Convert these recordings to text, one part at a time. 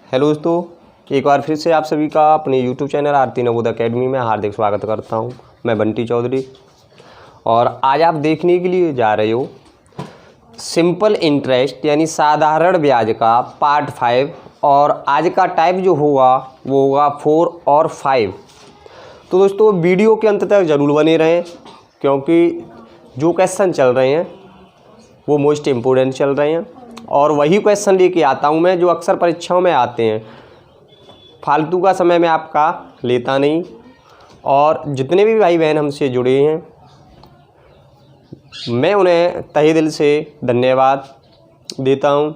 Hello दोस्तों, एक बार फिर से आप सभी का अपने YouTube चैनल आरती नवोदय अकेडमी में हार्दिक स्वागत करता हूं। मैं बंटी चौधरी और आज आप देखने के लिए जा रहे हो सिंपल इंटरेस्ट यानी साधारण ब्याज का पार्ट 5 और आज का टाइप जो होगा वो होगा 4 और 5। तो दोस्तों वीडियो के अंत तक ज़रूर बने रहें क्योंकि जो क्वेश्चन चल रहे हैं वो मोस्ट इम्पोर्टेंट चल रहे हैं और वही क्वेश्चन लेके आता हूं मैं जो अक्सर परीक्षाओं में आते हैं। फालतू का समय मैं आपका लेता नहीं और जितने भी भाई बहन हमसे जुड़े हैं मैं उन्हें तहे दिल से धन्यवाद देता हूं।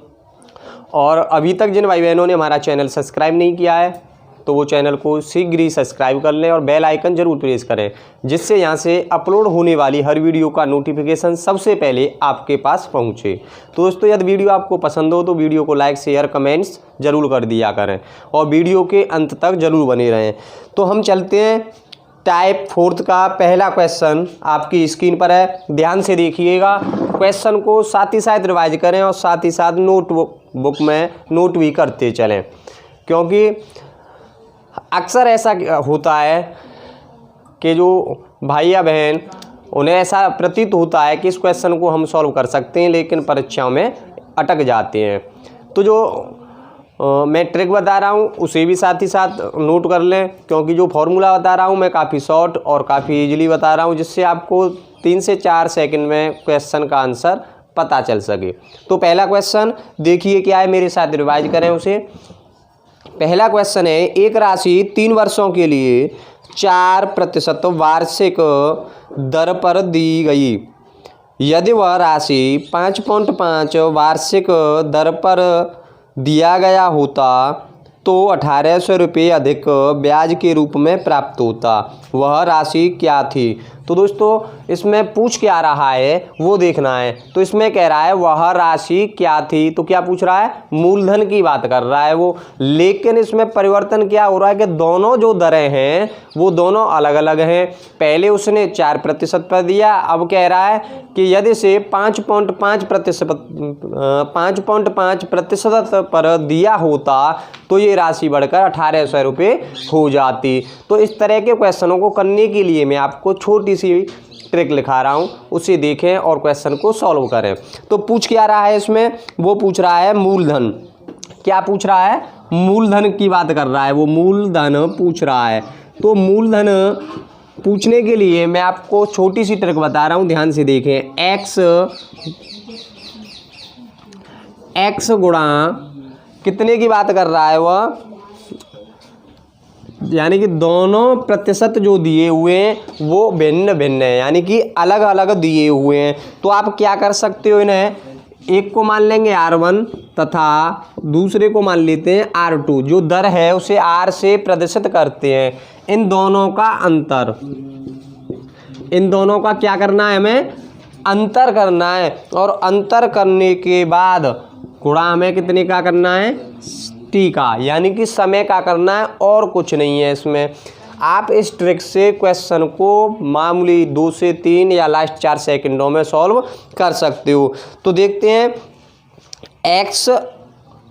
और अभी तक जिन भाई बहनों ने हमारा चैनल सब्सक्राइब नहीं किया है तो वो चैनल को शीघ्र ही सब्सक्राइब कर लें और बेल आइकन ज़रूर प्रेस करें जिससे यहाँ से अपलोड होने वाली हर वीडियो का नोटिफिकेशन सबसे पहले आपके पास पहुँचे। तो दोस्तों यदि वीडियो आपको पसंद हो तो वीडियो को लाइक शेयर कमेंट्स ज़रूर कर दिया करें और वीडियो के अंत तक ज़रूर बने रहें। तो हम चलते हैं टाइप 4 का पहला क्वेश्चन आपकी स्क्रीन पर है, ध्यान से देखिएगा। क्वेश्चन को साथ ही साथ रिवाइज करें और साथ ही साथ नोटबुक में नोट भी करते चलें क्योंकि अक्सर ऐसा होता है कि जो भाई या बहन उन्हें ऐसा प्रतीत होता है कि इस क्वेश्चन को हम सॉल्व कर सकते हैं लेकिन परीक्षाओं में अटक जाते हैं। तो जो मैं ट्रिक बता रहा हूँ उसे भी साथ ही साथ नोट कर लें क्योंकि जो फॉर्मूला बता रहा हूँ मैं काफ़ी शॉर्ट और काफ़ी इजीली बता रहा हूँ जिससे आपको 3 से 4 सेकंड में क्वेश्चन का आंसर पता चल सके। तो पहला क्वेश्चन देखिए क्या है, मेरे साथ रिवाइज करें उसे। पहला क्वेश्चन है, एक राशि 3 वर्षों के लिए 4% वार्षिक दर पर दी गई। यदि वह राशि 5.5 वार्षिक दर पर दिया गया होता तो 1800 रुपये अधिक ब्याज के रूप में प्राप्त होता। वह राशि क्या थी? तो दोस्तों इसमें पूछ क्या रहा है वो देखना है। तो इसमें कह रहा है वह राशि क्या थी, तो क्या पूछ रहा है? मूलधन की बात कर रहा है वो। लेकिन इसमें परिवर्तन क्या हो रहा है कि दोनों जो दरें हैं वो दोनों अलग अलग हैं। पहले उसने 4% पर दिया, अब कह रहा है कि यदि से 5.5% पर दिया होता तो ये राशि बढ़कर 1800 रुपये हो जाती। तो इस तरह के क्वेश्चनों को करने के लिए मैं आपको छोटी सी ट्रिक लिखा रहा हूँ, उसे देखें और क्वेश्चन को सॉल्व करें। तो पूछ क्या रहा है इसमें? वो पूछ रहा है मूलधन। क्या पूछ रहा है? मूलधन की बात कर रहा है वो, मूलधन पूछ रहा है। तो मूलधन पूछने के लिए मैं आपको छोटी सी ट्रिक बता रहा हूँ, ध्यान से देखें। एक्स गुणा कितने की बात कर रहा है वह, यानी कि दोनों प्रतिशत जो दिए हुए हैं वो भिन्न भिन्न है, यानी कि अलग अलग दिए हुए हैं। तो आप क्या कर सकते हो, इन्हें एक को मान लेंगे R1 तथा दूसरे को मान लेते हैं R2। जो दर है उसे R से प्रदर्शित करते हैं। इन दोनों का अंतर, इन दोनों का क्या करना है? हमें अंतर करना है और अंतर करने के बाद गुणा हमें कितने का करना है? T का, यानी कि समय का करना है और कुछ नहीं है इसमें। आप इस ट्रिक से क्वेश्चन को मामूली 2 से 3 या लास्ट 4 सेकंडों में सॉल्व कर सकते हो। तो देखते हैं एक्स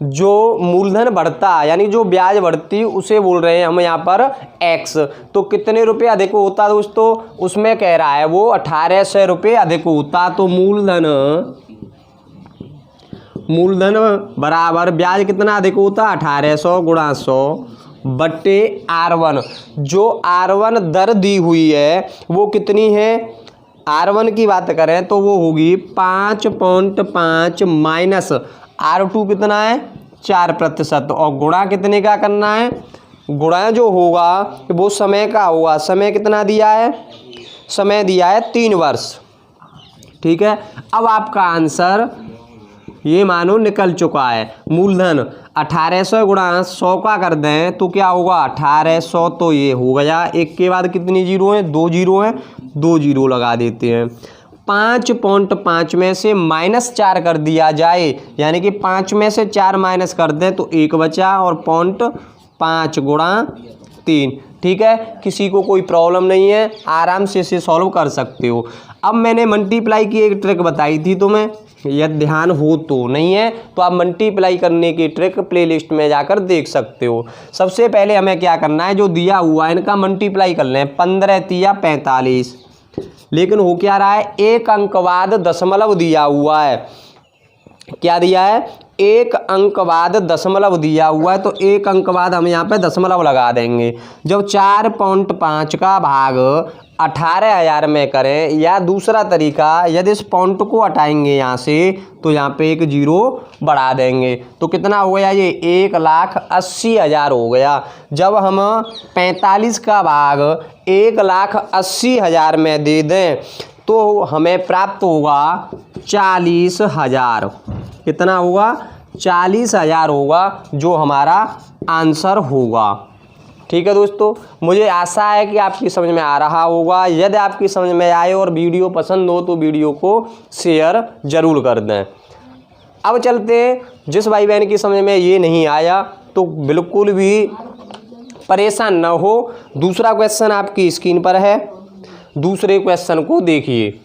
जो मूलधन बढ़ता यानी जो ब्याज बढ़ती उसे बोल रहे हैं हम यहाँ पर एक्स। तो कितने रुपये अधिक होता दोस्तों? उसमें कह रहा है वो 1800 रुपये अधिक होता। तो मूलधन बराबर ब्याज कितना अधिक होता? 1800 गुणा 100 बट्टे R1। जो R1 दर दी हुई है वो कितनी है? R1 की बात करें तो वो होगी 5.5 माइनस R2 कितना है? 4%। और गुणा कितने का करना है? गुणा जो होगा वो समय का होगा। समय कितना दिया है? समय दिया है 3 वर्ष। ठीक है, अब आपका आंसर ये मानो निकल चुका है। मूलधन 1800 गुणा 100 का कर दें तो क्या होगा? 1800। तो ये हो गया। एक के बाद कितनी जीरो हैं? 2 जीरो हैं, 2 जीरो लगा देते हैं। 5.5 में से -4 कर दिया जाए, यानी कि 5 में से 4 माइनस कर दें तो 1 बचा और 0.5 गुणा 3। ठीक है, किसी को कोई प्रॉब्लम नहीं है, आराम से इसे सॉल्व कर सकते हो। अब मैंने मल्टीप्लाई की एक ट्रिक बताई थी तुम्हें, यह ध्यान हो तो, नहीं है तो आप मल्टीप्लाई करने की ट्रिक प्लेलिस्ट में जाकर देख सकते हो। सबसे पहले हमें क्या करना है, जो दिया हुआ है इनका मल्टीप्लाई कर लें। 15 तिया 45, लेकिन हो क्या रहा है, एक अंक बाद दशमलव दिया हुआ है। क्या दिया है, एक अंक बाद दशमलव दिया हुआ है, तो एक अंक बाद हम यहाँ पे दशमलव लगा देंगे। जब 4.5 का भाग 18,000 में करें, या दूसरा तरीका, यदि इस पॉइंट को हटाएंगे यहाँ से तो यहाँ पे एक जीरो बढ़ा देंगे, तो कितना हो गया, ये 1,80,000 हो गया। जब हम 45 का भाग 1,80,000 में दे दें तो हमें प्राप्त होगा 40,000। कितना होगा, 40,000 होगा, जो हमारा आंसर होगा। ठीक है दोस्तों, मुझे आशा है कि आपकी समझ में आ रहा होगा। यदि आपकी समझ में आए और वीडियो पसंद हो तो वीडियो को शेयर ज़रूर कर दें। अब चलते हैं, जिस भाई बहन की समझ में ये नहीं आया तो बिल्कुल भी परेशान न हो। दूसरा क्वेश्चन आपकी स्क्रीन पर है, दूसरे क्वेश्चन को देखिए।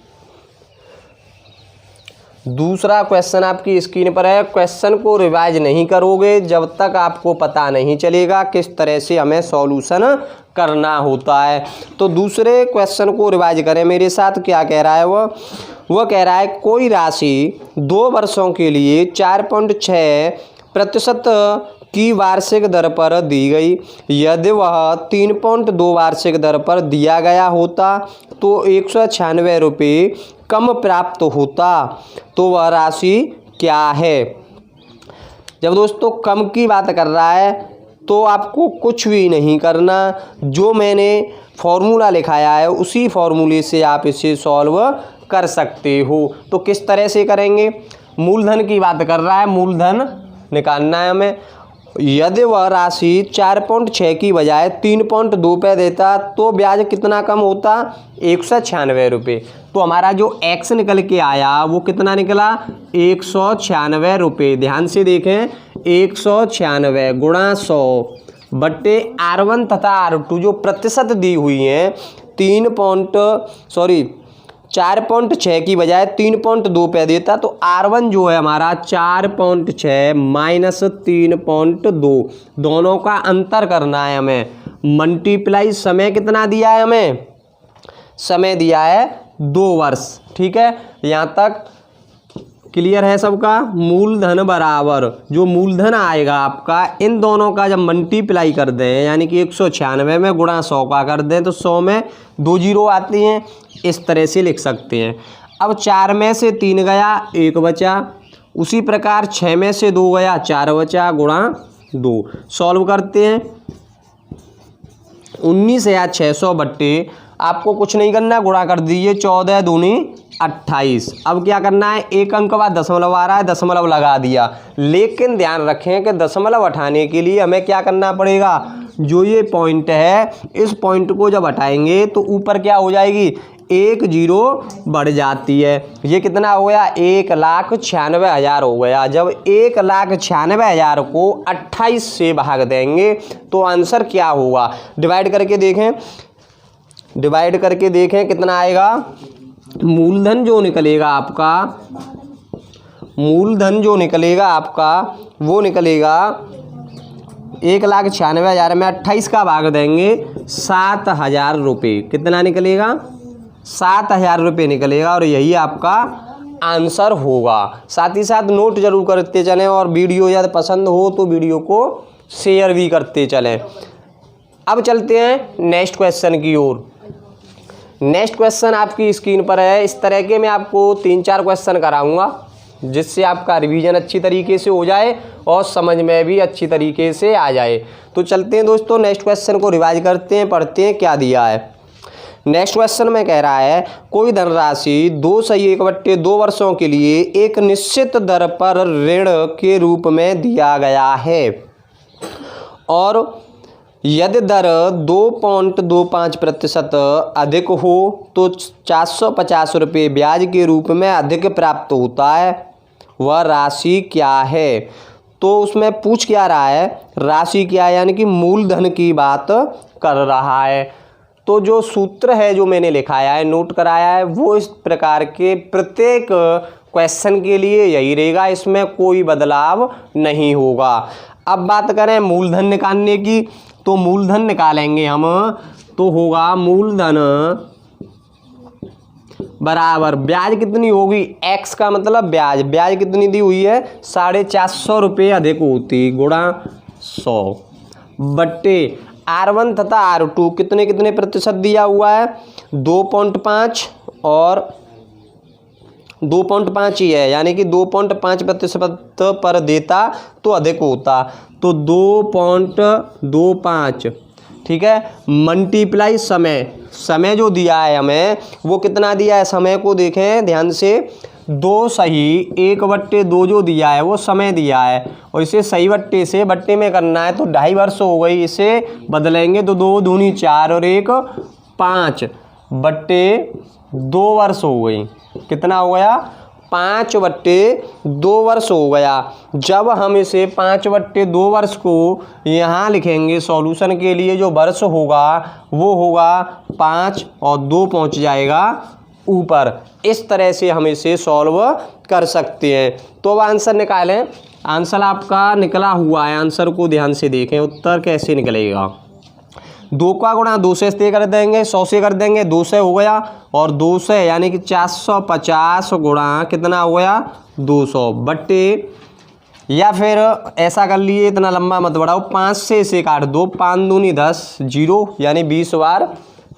दूसरा क्वेश्चन आपकी स्क्रीन पर है। क्वेश्चन को रिवाइज नहीं करोगे जब तक आपको पता नहीं चलेगा किस तरह से हमें सॉल्यूशन करना होता है। तो दूसरे क्वेश्चन को रिवाइज करें मेरे साथ। क्या कह रहा है वह कह रहा है कोई राशि 2 वर्षों के लिए 4.6% की वार्षिक दर पर दी गई। यदि वह 3.2 वार्षिक दर पर दिया गया होता तो 196 रुपये कम प्राप्त होता, तो वह राशि क्या है। जब दोस्तों कम की बात कर रहा है तो आपको कुछ भी नहीं करना, जो मैंने फॉर्मूला लिखाया है उसी फॉर्मूले से आप इसे सॉल्व कर सकते हो। तो किस तरह से करेंगे, मूलधन की बात कर रहा है, मूलधन निकालना है हमें। यदि वह राशि 4.6 की बजाय 3.2 पे देता तो ब्याज कितना कम होता, 196 रुपये। तो हमारा जो एक्स निकल के आया वो कितना निकला, 196 रुपये। ध्यान से देखें, 196 गुणा 100 बट्टे R1 तथा R2 जो प्रतिशत दी हुई हैं 4.6 की बजाय 3.2 पे देता, तो R1 जो है हमारा 4.6 माइनस 3.2, दोनों का अंतर करना है हमें। मल्टीप्लाई समय कितना दिया है हमें, समय दिया है 2 वर्ष। ठीक है, यहाँ तक क्लियर है सबका। मूलधन बराबर जो मूलधन आएगा आपका, इन दोनों का जब मल्टीप्लाई कर दें, यानी कि 196 में गुणा 100 का कर दें तो 100 में 2 जीरो आती हैं, इस तरह से लिख सकते हैं। अब 4 में से 3 गया 1 बचा, उसी प्रकार 6 में से 2 गया 4 बचा, गुणा 2। सॉल्व करते हैं। 19,600 बट्टे, आपको कुछ नहीं करना, गुणा कर दीजिए, 14 दूनी 28। अब क्या करना है, एक अंक बाद दशमलव आ रहा है, दशमलव लगा दिया। लेकिन ध्यान रखें कि दशमलव हटाने के लिए हमें क्या करना पड़ेगा, जो ये पॉइंट है इस पॉइंट को जब हटाएंगे तो ऊपर क्या हो जाएगी, 1 जीरो बढ़ जाती है। ये कितना हो गया, 1,96,000 हो गया। जब 1,96,000 को 28 से भाग देंगे तो आंसर क्या होगा, डिवाइड करके देखें कितना आएगा। मूलधन जो निकलेगा आपका वो निकलेगा 1,96,000 में 28 का भाग देंगे 7,000 रुपये। कितना निकलेगा, 7,000 रुपये निकलेगा, और यही आपका आंसर होगा। साथ ही साथ नोट जरूर करते चलें, और वीडियो यदि पसंद हो तो वीडियो को शेयर भी करते चलें। अब चलते हैं नेक्स्ट क्वेश्चन की ओर। नेक्स्ट क्वेश्चन आपकी स्क्रीन पर है। इस तरह के मैं आपको 3-4 क्वेश्चन कराऊंगा जिससे आपका रिवीजन अच्छी तरीके से हो जाए और समझ में भी अच्छी तरीके से आ जाए। तो चलते हैं दोस्तों, नेक्स्ट क्वेश्चन को रिवाइज करते हैं, पढ़ते हैं क्या दिया है। नेक्स्ट क्वेश्चन में कह रहा है कोई धनराशि 2/1/2 वर्षों के लिए एक निश्चित दर पर ऋण के रूप में दिया गया है, और यदि दर 2.25% अधिक हो तो 450 रुपये ब्याज के रूप में अधिक प्राप्त होता है। वह राशि क्या है। तो उसमें पूछ क्या रहा है, राशि क्या है, यानी कि मूलधन की बात कर रहा है। तो जो सूत्र है जो मैंने लिखाया है, नोट कराया है, वो इस प्रकार के प्रत्येक क्वेश्चन के लिए यही रहेगा, इसमें कोई बदलाव नहीं होगा। अब बात करें मूलधन निकालने की, तो मूलधन निकालेंगे हम, तो होगा मूलधन बराबर ब्याज कितनी होगी, x का मतलब ब्याज, ब्याज कितनी दी हुई है 450 रुपये अधिक होती गुणा 100 बट्टे R1 तथा R2 कितने कितने प्रतिशत दिया हुआ है 2.5 और 2.5 ही है, यानी कि 2.5% पर देता तो अधिक होता, तो 2.25 ठीक है, मल्टीप्लाई समय, समय जो दिया है हमें वो कितना दिया है, समय को देखें ध्यान से, 2 सही 1/2 जो दिया है वो समय दिया है, और इसे सही बट्टे से बट्टे में करना है तो 2.5 वर्ष हो गई, इसे बदलेंगे तो 2 दूनी 4 और 1 5 बट्टे 2 वर्ष हो गई, कितना हो गया 5/2 वर्ष हो गया। जब हम इसे 5/2 वर्ष को यहाँ लिखेंगे सॉल्यूशन के लिए, जो वर्ष होगा वो होगा 5 और 2 पहुँच जाएगा ऊपर। इस तरह से हम इसे सॉल्व कर सकते हैं। तो अब आंसर निकालें, आंसर आपका निकला हुआ है, आंसर को ध्यान से देखें, उत्तर कैसे निकलेगा। 2 का गुणा 2 से कर देंगे, 100 से कर देंगे, 2 से हो गया, और 2 से यानी कि 450 गुणा कितना हो गया 200 बट्टे, या फिर ऐसा कर लिए, इतना लंबा मत बढ़ाओ, 5 से इसे काट दो, 5 दूनी 10 0 यानी 20 बार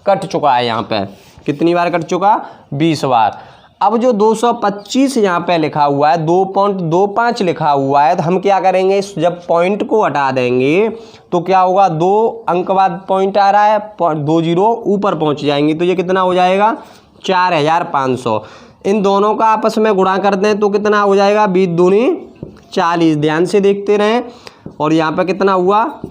कट चुका है, यहाँ पे कितनी बार कट चुका 20 बार। अब जो 225 यहाँ पे लिखा हुआ है 2.25 लिखा हुआ है, तो हम क्या करेंगे, जब पॉइंट को हटा देंगे तो क्या होगा, 2 अंक बाद पॉइंट आ रहा है, 2 0 ऊपर पहुँच जाएंगे, तो ये कितना हो जाएगा 4500। इन दोनों का आपस में गुणा कर दें तो कितना हो जाएगा 20 दूनी 40, ध्यान से देखते रहें, और यहाँ पे कितना हुआ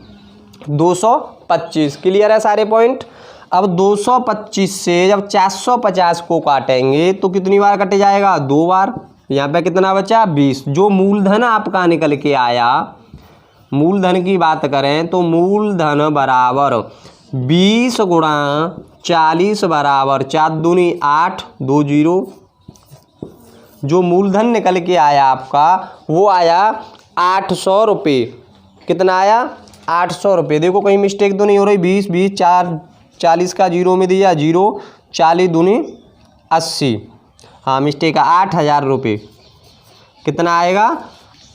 225। क्लियर है सारे पॉइंट। अब 225 से जब 450 को काटेंगे तो कितनी बार कट जाएगा 2 बार, यहाँ पे कितना बचा 20। जो मूलधन आपका निकल के आया, मूलधन की बात करें तो मूलधन बराबर 20 गुणा 40 बराबर 4 दूनी 8 2 0। जो मूलधन निकल के आया आपका वो आया 800 रुपये। कितना आया 800 रुपये। देखो कहीं मिस्टेक तो नहीं हो रही, 20 20 4 40 का 0 में दिया 0, 40 दूनी 80, हाँ मिस्टेक है 8000 रुपये। कितना आएगा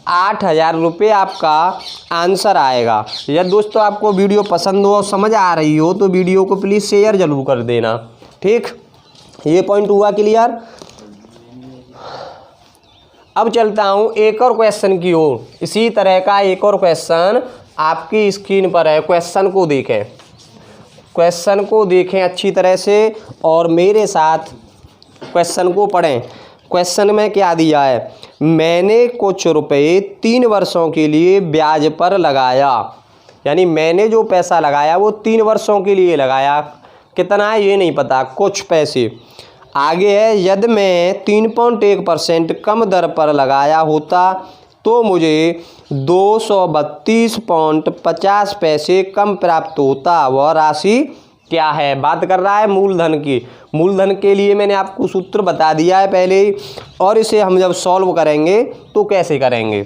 8000 रुपये आपका आंसर आएगा। यदि दोस्तों आपको वीडियो पसंद हो और समझ आ रही हो तो वीडियो को प्लीज़ शेयर ज़रूर कर देना। ठीक, ये पॉइंट हुआ क्लियर। अब चलता हूँ एक और क्वेश्चन की ओर। इसी तरह का एक और क्वेश्चन आपकी स्क्रीन पर है। क्वेश्चन को देखें, क्वेश्चन को देखें अच्छी तरह से और मेरे साथ क्वेश्चन को पढ़ें। क्वेश्चन में क्या दिया है, मैंने कुछ रुपए 3 वर्षों के लिए ब्याज पर लगाया, यानी मैंने जो पैसा लगाया वो 3 वर्षों के लिए लगाया। कितना है ये नहीं पता, कुछ पैसे। आगे है, यदि मैं 3.1% कम दर पर लगाया होता तो मुझे 232.50 पैसे कम प्राप्त होता, वह राशि क्या है। बात कर रहा है मूलधन की। मूलधन के लिए मैंने आपको सूत्र बता दिया है पहले ही, और इसे हम जब सॉल्व करेंगे तो कैसे करेंगे।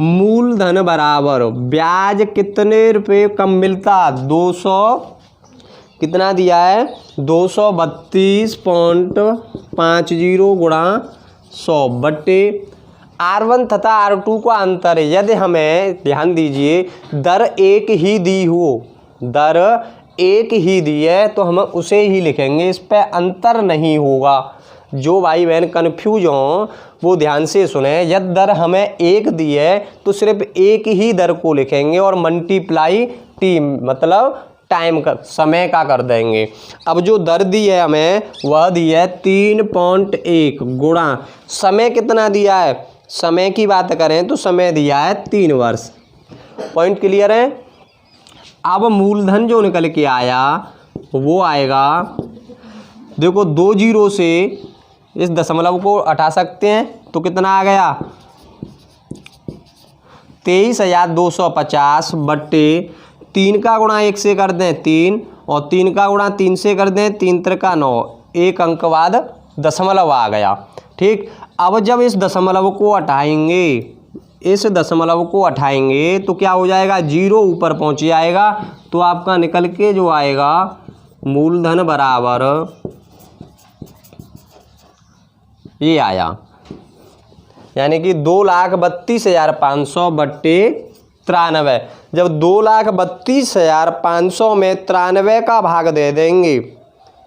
मूलधन बराबर ब्याज कितने रुपए कम मिलता, 200 कितना दिया है 232.50 गुणा 100 बट्टे R1 तथा R2 का अंतर है। यदि हमें ध्यान दीजिए दर एक ही दी हो, दर एक ही दी है तो हम उसे ही लिखेंगे, इस पे अंतर नहीं होगा। जो भाई बहन कन्फ्यूज हों वो ध्यान से सुने। यदि दर हमें एक दी है तो सिर्फ एक ही दर को लिखेंगे और मल्टीप्लाई टी मतलब टाइम का, समय का कर देंगे। अब जो दर दी है हमें वह दी है 3.1 गुणा समय कितना दिया है, समय की बात करें तो समय दिया है 3 वर्ष। पॉइंट क्लियर है। अब मूलधन जो निकल के आया वो आएगा, देखो 2 0 से इस दशमलव को हटा सकते हैं तो कितना आ गया 23,250 बट्टे 3 का गुणा 1 से कर दें 3 और 3 का गुणा 3 से कर दें 3 त्रिका 9, एक अंक बाद दशमलव आ गया। ठीक, अब जब इस दशमलव को हटाएंगे तो क्या हो जाएगा, 0 ऊपर पहुंच जाएगा। तो आपका निकल के जो आएगा मूलधन बराबर ये आया, यानी कि 2,32,500 बट्टे 93। जब 2,32,500 में 93 का भाग दे देंगे,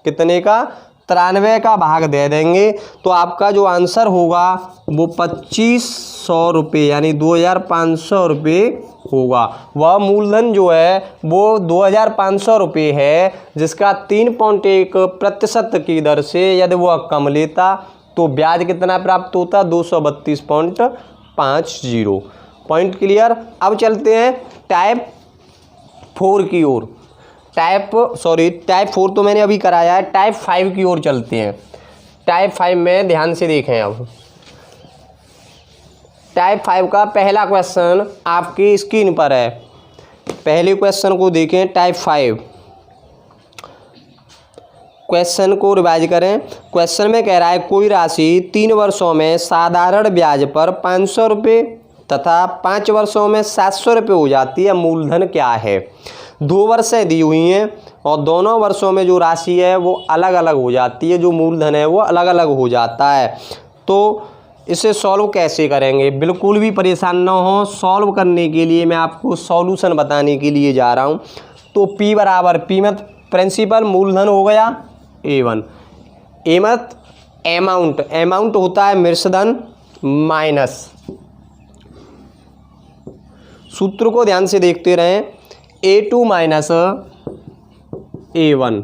कितने का, 93 का भाग दे देंगे, तो आपका जो आंसर होगा वो 2,500 रुपये यानी 2,500 रुपये होगा। वह मूलधन जो है वो 2,500 रुपये है, जिसका 3.1% की दर से यदि वह कम लेता तो ब्याज कितना प्राप्त होता, 232.50। Point clear. अब चलते हैं टाइप 4 की ओर। टाइप 4 तो मैंने अभी कराया है, टाइप 5 की ओर चलते हैं। टाइप 5 में ध्यान से देखें। अब टाइप 5 का पहला क्वेश्चन आपकी स्क्रीन पर है। पहले क्वेश्चन को देखें। टाइप 5 क्वेश्चन को रिवाइज करें। क्वेश्चन में कह रहा है कोई राशि 3 वर्षों में साधारण ब्याज पर 500 रुपये तथा 5 वर्षों में 700 रुपये हो जाती है, मूलधन क्या है। 2 वर्षें दी हुई हैं और दोनों वर्षों में जो राशि है वो अलग अलग हो जाती है, जो मूलधन है वो अलग अलग हो जाता है। तो इसे सॉल्व कैसे करेंगे, बिल्कुल भी परेशान ना हो। सॉल्व करने के लिए मैं आपको सॉल्यूशन बताने के लिए जा रहा हूँ। तो P बराबर P मत प्रिंसिपल मूलधन हो गया A1, A मत अमाउंट होता है मिश्रधन माइनस, सूत्र को ध्यान से देखते रहें, A2 माइनस A1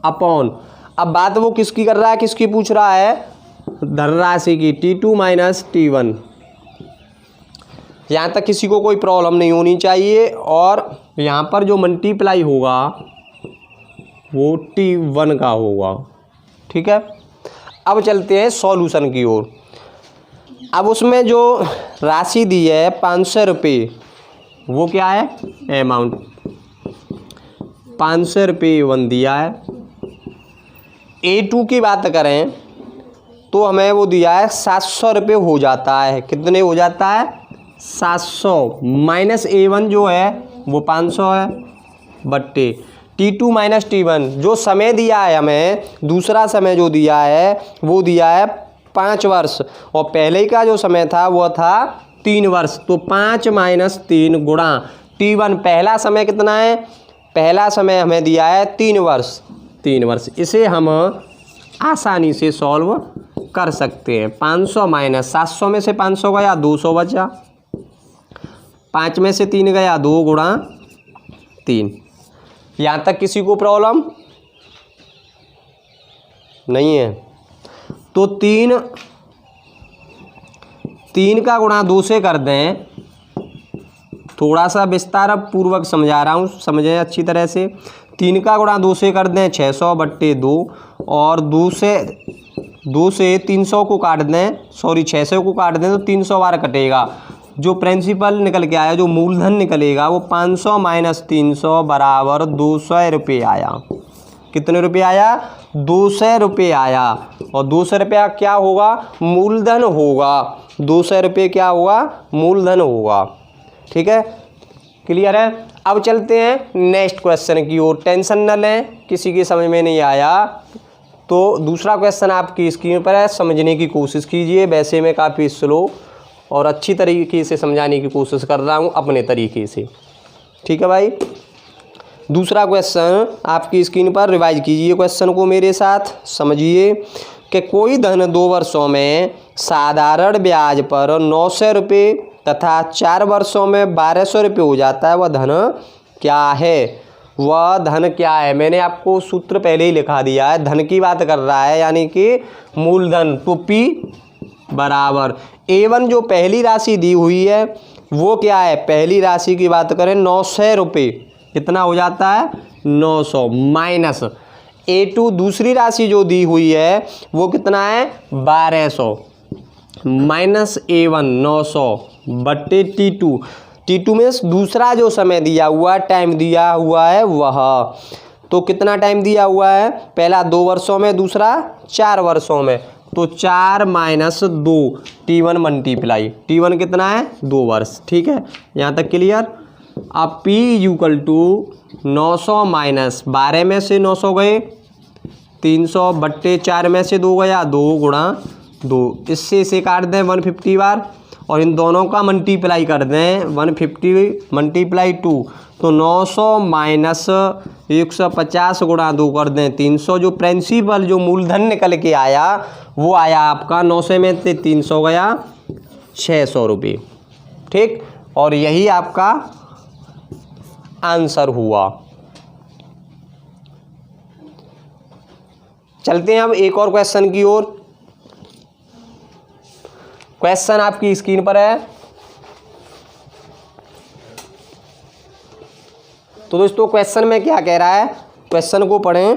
अपॉन, अब बात वो किसकी कर रहा है, किसकी पूछ रहा है, धनराशि की, T2 माइनस T1। यहाँ तक किसी को कोई प्रॉब्लम नहीं होनी चाहिए। और यहाँ पर जो मल्टीप्लाई होगा वो T1 का होगा, ठीक है। अब चलते हैं सॉल्यूशन की ओर। अब उसमें जो राशि दी है 500 रुपये, वो क्या है, अमाउंट 500 रुपये A1 दिया है। A2 की बात करें तो हमें वो दिया है 700 रुपये हो जाता है। कितने हो जाता है, 700 माइनस A1 जो है वो 500 है बट्टे T2 माइनस T1। जो समय दिया है हमें, दूसरा समय जो दिया है वो दिया है 5 वर्ष, और पहले का जो समय था वो था 3 वर्ष। तो 5 माइनस 3 गुणा T1, पहला समय कितना है, पहला समय हमें दिया है 3 वर्ष। इसे हम आसानी से सॉल्व कर सकते हैं। 500 माइनस 700 में से 500 गया, 200 बचा, 5 में से 3 गया, 2 गुणा 3। यहाँ तक किसी को प्रॉब्लम नहीं है। तो 3 का गुणा 2 से कर दें, थोड़ा सा विस्तार पूर्वक समझा रहा हूँ, समझें अच्छी तरह से। 3 का गुणा 2 से कर दें 600 बट्टे 2, और 2 से 300 को काट दें, 600 को काट दें तो 300 बार कटेगा। जो प्रिंसिपल निकल के आया, जो मूलधन निकलेगा वो 500 माइनस 300 बराबर 200 रुपये आया। कितने रुपये आया, 200 रुपये आया। और 200 रुपया क्या होगा, मूलधन होगा। 200 रुपये क्या होगा, मूलधन होगा, ठीक है, क्लियर है। अब चलते हैं नेक्स्ट क्वेश्चन की ओर। टेंशन न लें, किसी की समझ में नहीं आया तो दूसरा क्वेश्चन आपकी स्क्रीन पर है, समझने की कोशिश कीजिए। वैसे मैं काफ़ी स्लो और अच्छी तरीके से समझाने की कोशिश कर रहा हूँ अपने तरीके से, ठीक है भाई। दूसरा क्वेश्चन आपकी स्क्रीन पर रिवाइज कीजिए क्वेश्चन को मेरे साथ, समझिए कि कोई धन 2 वर्षों में साधारण ब्याज पर 900 रुपये तथा 4 वर्षों में 1200 रुपये हो जाता है, वह धन क्या है। वह धन क्या है, मैंने आपको सूत्र पहले ही लिखा दिया है, धन की बात कर रहा है यानी कि मूलधन। तो P बराबर A1 जो पहली राशि दी हुई है वो क्या है, पहली राशि की बात करें 900 रुपये, कितना हो जाता है 900, माइनस A2 दूसरी राशि जो दी हुई है वो कितना है 1200, माइनस A1 900 बट्टे T2 में दूसरा जो समय दिया हुआ, टाइम दिया हुआ है वह, तो कितना टाइम दिया हुआ है, पहला 2 वर्षों में, दूसरा 4 वर्षों में। तो 4 माइनस 2 T1 मल्टीप्लाई T1 कितना है 2 वर्ष। ठीक है, यहाँ तक क्लियर। अब P इक्वल टू 900 माइनस 12 में से 900 गए 300 बट्टे 4 में से 2 गया 2 गुणा 2, इससे इसे काट दें 150 बार और इन दोनों का मल्टीप्लाई कर दें 150 मल्टीप्लाई 2, तो 900 माइनस 150 गुणा 2 कर दें 300। जो प्रिंसिपल जो मूलधन निकल के आया वो आया आपका 900 में से 300 गया 600 रुपये। ठीक, और यही आपका आंसर हुआ। चलते हैं अब एक और क्वेश्चन की ओर। क्वेश्चन आपकी स्क्रीन पर है। तो दोस्तों क्वेश्चन में क्या कह रहा है, क्वेश्चन को पढ़ें।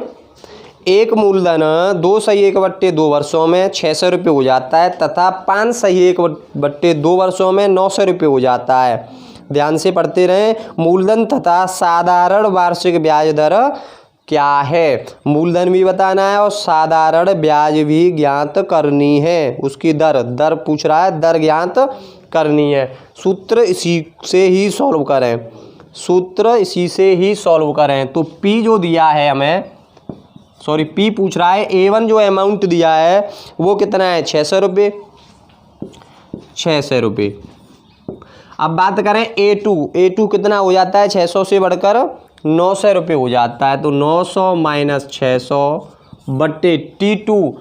एक मूलधन 2 सही 1/2 वर्षों में 600 रुपये हो जाता है तथा 5 सही 1/2 वर्षों में 900 रुपये हो जाता है। ध्यान से पढ़ते रहें। मूलधन तथा साधारण वार्षिक ब्याज दर क्या है, मूलधन भी बताना है और साधारण ब्याज भी ज्ञात करनी है। उसकी दर पूछ रहा है, दर ज्ञात करनी है। सूत्र इसी से ही सॉल्व करें। तो P जो दिया है हमें, P पूछ रहा है, A1 जो अमाउंट दिया है वो कितना है 600 रुपये। 600 रुपये। अब बात करें A2 कितना हो जाता है 600 से बढ़कर 900 रुपये हो जाता है। तो 900 माइनस 600 बट्टे T2,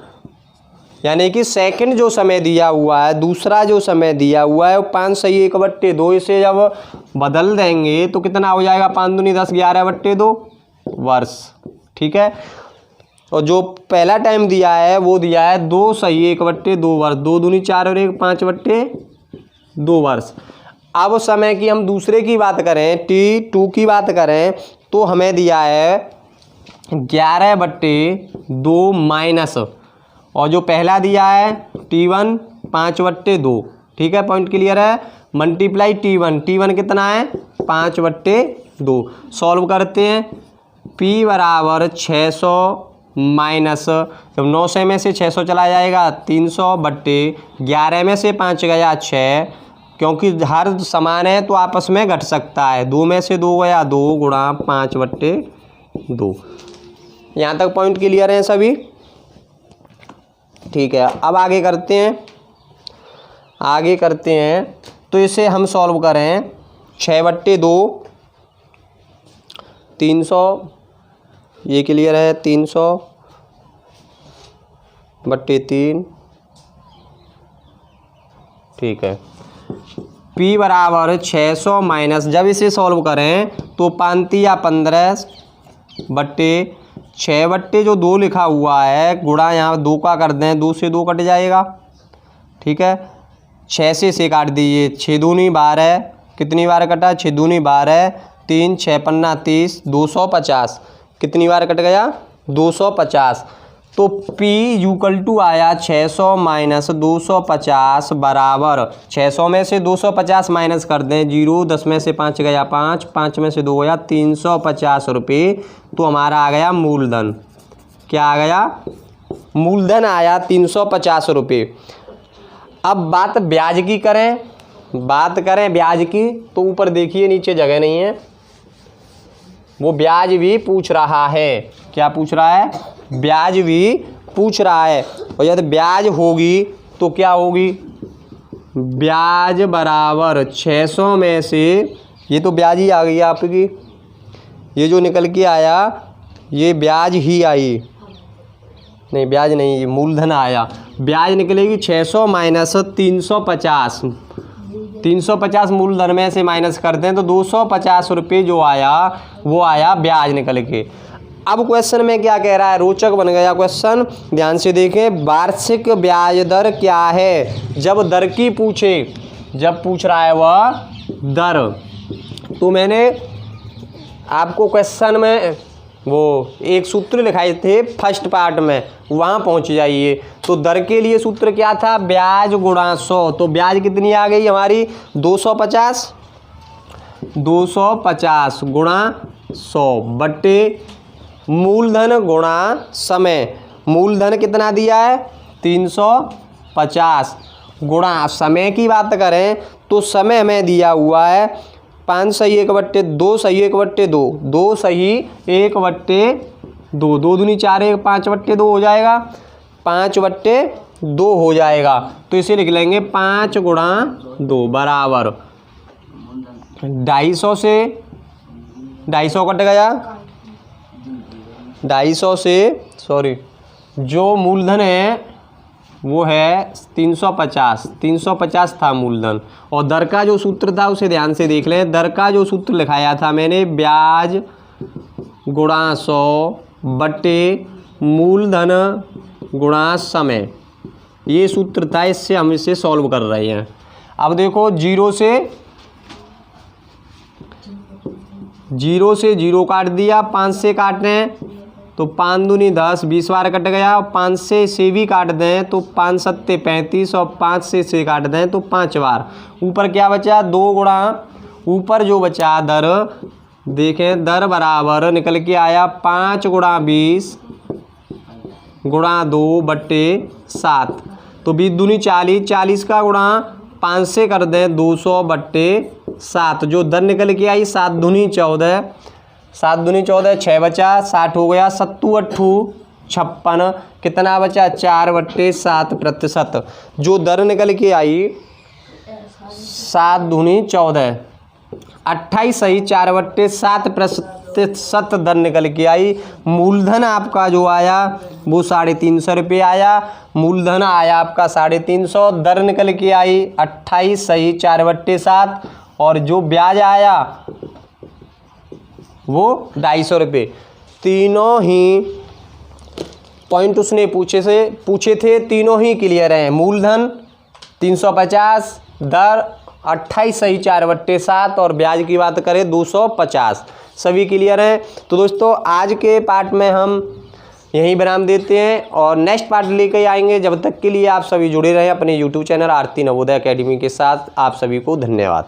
यानी कि सेकंड जो समय दिया हुआ है, दूसरा जो समय दिया हुआ है वो 5 सही 1/2। इसे जब बदल देंगे तो कितना हो जाएगा 5 दूनी 10 11/2 वर्ष। ठीक है, और जो पहला टाइम दिया है वो दिया है 2 सही 1/2 वर्ष। 2 दूनी 4 और 1 5/2 वर्ष। अब समय की हम दूसरे की बात करें, T2 की बात करें तो हमें दिया है 11/2 माइनस, और जो पहला दिया है T1 5/2। ठीक है, पॉइंट क्लियर है। मल्टीप्लाई T1 कितना है 5/2। सॉल्व करते हैं। P बराबर 600 माइनस, जब 900 में से 600 चला जाएगा 300 बट्टे 11 में से 5 गया 6, क्योंकि हर समान है तो आपस में घट सकता है। 2 में से 2 गया 2 गुणा 5/2। यहाँ तक पॉइंट क्लियर है सभी। ठीक है, अब आगे करते हैं। तो इसे हम सॉल्व करें 6/2 300, ये क्लियर है 300 बट्टे 3। ठीक है, P बराबर 600 माइनस, जब इसे सॉल्व करें तो 5 या 15 बट्टे 6 जो 2 लिखा हुआ है गुणा यहाँ 2 का कर दें, 2 से 2 कट जाएगा। ठीक है, 6 से इसे काट दीजिए, 6 दूनी 12, कितनी बार कटा 6 दूनी 12, 3 6 पन्ना 30, 250 कितनी बार कट गया 250। तो P इक्वल टू आया 600 माइनस 250 बराबर 600 में से 250 माइनस कर दें 0, 10 में से 5 गया 5, 5 में से 2 गया 350 रुपये। तो हमारा आ गया मूलधन। क्या आ गया, मूलधन आया 350 रुपये। अब बात ब्याज की करें, ब्याज की, तो ऊपर देखिए नीचे जगह नहीं है, वो ब्याज भी पूछ रहा है। क्या पूछ रहा है, ब्याज भी पूछ रहा है। और यदि ब्याज होगी तो क्या होगी, ब्याज बराबर 600 में से, ये तो ब्याज ही आ गई आपकी, ये जो निकल के आया ये ब्याज ही आई, नहीं ब्याज नहीं, ये मूलधन आया। ब्याज निकलेगी 600 माइनस 350 मूलधन में से माइनस करते हैं तो 250 रुपये जो आया वो आया ब्याज निकल के। अब क्वेश्चन में क्या कह रहा है, रोचक बन गया क्वेश्चन, ध्यान से देखें। वार्षिक ब्याज दर क्या है, जब दर की पूछे, जब पूछ रहा है वह दर, तो मैंने आपको क्वेश्चन में वो एक सूत्र लिखाए थे फर्स्ट पार्ट में, वहाँ पहुँच जाइए। तो दर के लिए सूत्र क्या था, ब्याज गुणा 100। तो ब्याज कितनी आ गई हमारी 250 गुणा 100 बट्टे मूलधन गुणा समय। मूलधन कितना दिया है 350 गुणा समय की बात करें तो समय हमें दिया हुआ है 5 सही 1/2 सही 1/2 2 सही 1/2 2 दूनी 4 1 5/2 हो जाएगा 5/2 हो जाएगा। तो इसे लिख लेंगे 5 गुणा 2 बराबर 250 से 250 कट गया 250 से सॉरी जो मूलधन है वो है 350 था मूलधन। और दर का जो सूत्र था उसे ध्यान से देख लें। दर का जो सूत्र लिखाया था मैंने ब्याज गुणा 100 बटे मूलधन गुणा समय, ये सूत्र था। इससे हम इसे सॉल्व कर रहे हैं। अब देखो 0 से 0 काट दिया, 5 से काट रहे हैं तो 5 दूनी 10 20 बार कट गया। और 5 से भी काट दें तो 5 सत्ते 35 और 5 से काट दें तो 5 बार। ऊपर क्या बचा 2 गुणा, ऊपर जो बचा दर देखें दर बराबर निकल के आया 5 गुणा 20 गुणा 2 बट्टे 7। तो 20 दूनी 40, 40 का गुणा 5 से कर दें 200 बट्टे 7। जो दर निकल के आई 7 दूनी 14 7 दूनी 14 6 बचा 60 हो गया। 7 8 56 कितना बचा 4/7%। जो दर निकल के आई 7 दूनी 14 28 सही 4/7% दर निकल के आई। मूलधन आपका जो आया वो 350 रुपये आया। मूलधन आया आपका 350, दर निकल के आई 28 सही 4/7 और जो ब्याज आया वो 250 रुपये। तीनों ही पॉइंट उसने पूछे थे, तीनों ही क्लियर हैं। मूलधन 350, दर 28 सही 4/7 और ब्याज की बात करें 250, सभी क्लियर हैं। तो दोस्तों आज के पार्ट में हम यहीं विराम देते हैं और नेक्स्ट पार्ट लेकर आएंगे। जब तक के लिए आप सभी जुड़े रहें अपने YouTube चैनल आरती नवोदय एकेडमी के साथ। आप सभी को धन्यवाद।